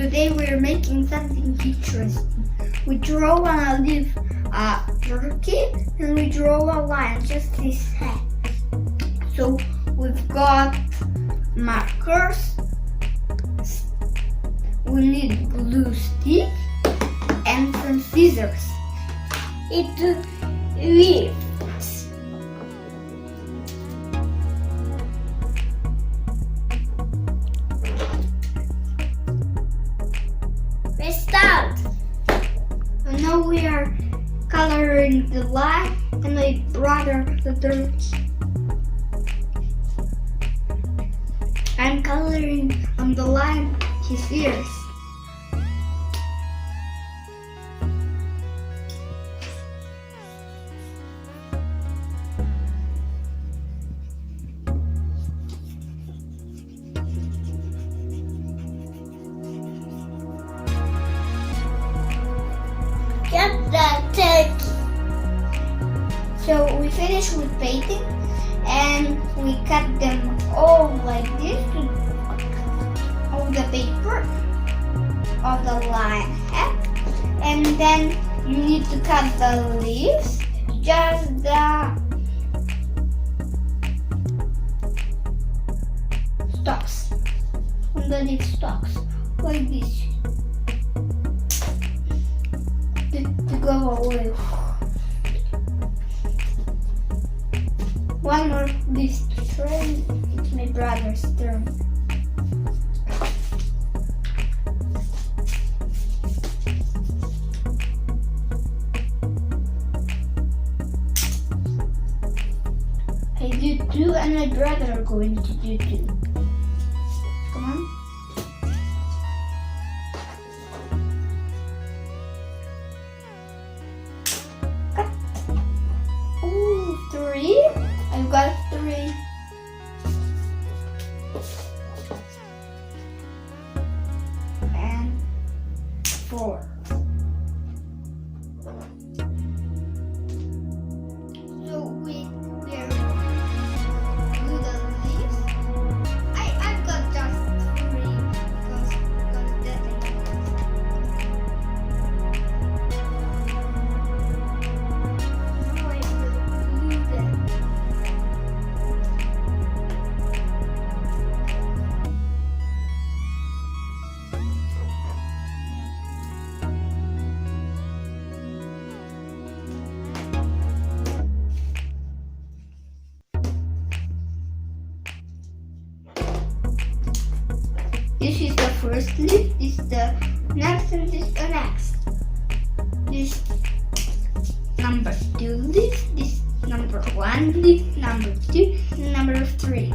Today we're making something interesting. We draw on a leaf a turkey and we draw a line, just this head. So we've got markers, we need glue stick and some scissors. It lifts. We start. And now we are coloring the line and my brother the turkey. I'm coloring on the line his ears. Get that turkey. So we finish with painting and we cut them all like this to all the paper of the line head, and then you need to cut the leaves, just the stalks, on the leaf stalks, like this, to go away. One more leaf to try. It's my brother's turn. I do two and my brother are going to do two. Come on. Cut. Ooh, three. I've got three. And four. So we are glue the leaves. I've got just three because that I Now I will glue them. This is the first leaf, this is the next, and this is the next. This number 2 leaf, this number 1 leaf, number 2, and number 3.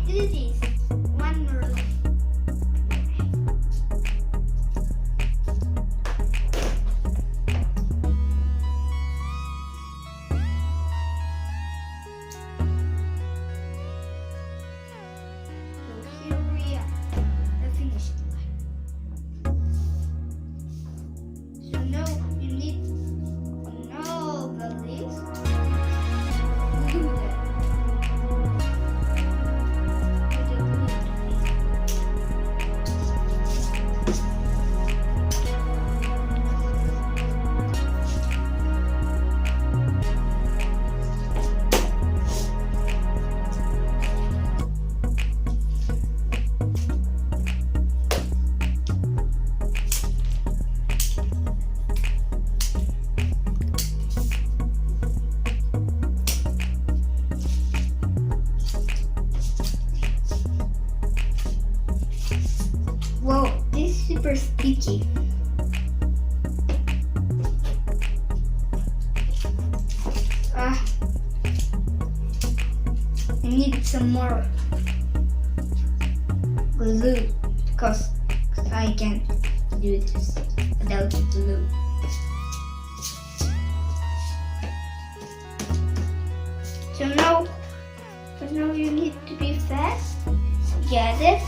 Do this one more. So here we are, the finished line. So now you need on all the leaves glue them. Whoa, this is super sticky. I need some more glue because I can't do this without glue. So you need to be fast. Get it?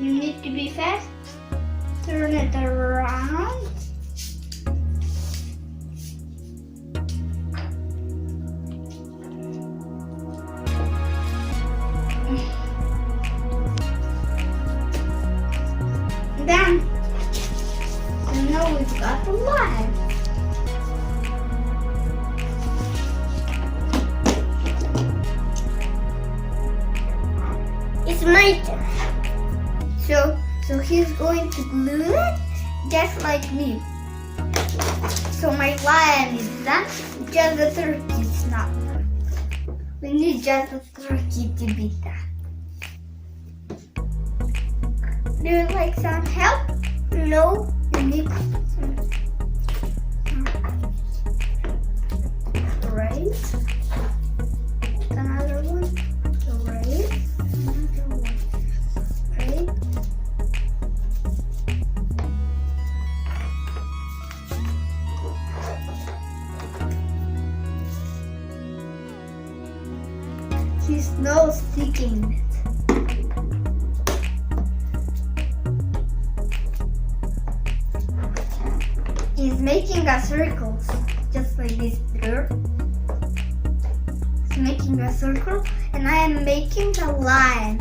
You need to be fast. Turn it around. Done. And now we've got the line. It's my turn. So he's going to glue it just like me. So my lion is done. Just the turkey is not done. We need just the turkey to be done. Do you like some help? No. You need some. Right. Another one. Right. Another one. Right. His nose sticking it. He's making a circle, just like this there. He's making a circle, and I am making the line.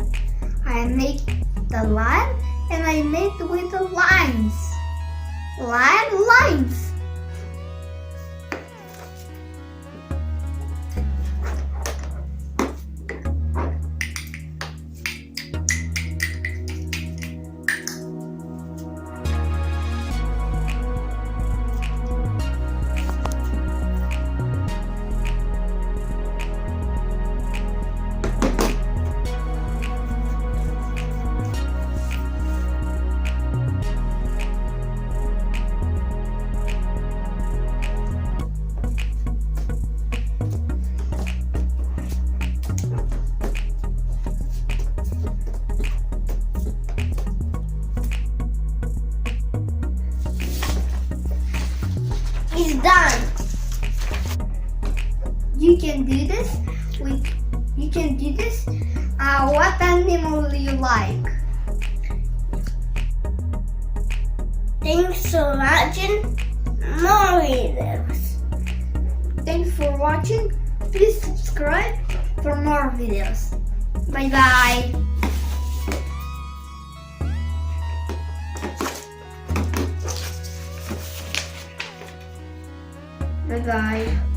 I make the line, and I make with the lines. Lines. It's done. You can do this with. You can do this. What animal do you like? Thanks for watching more videos. Thanks for watching. Please subscribe for more videos. Bye bye. Bye bye.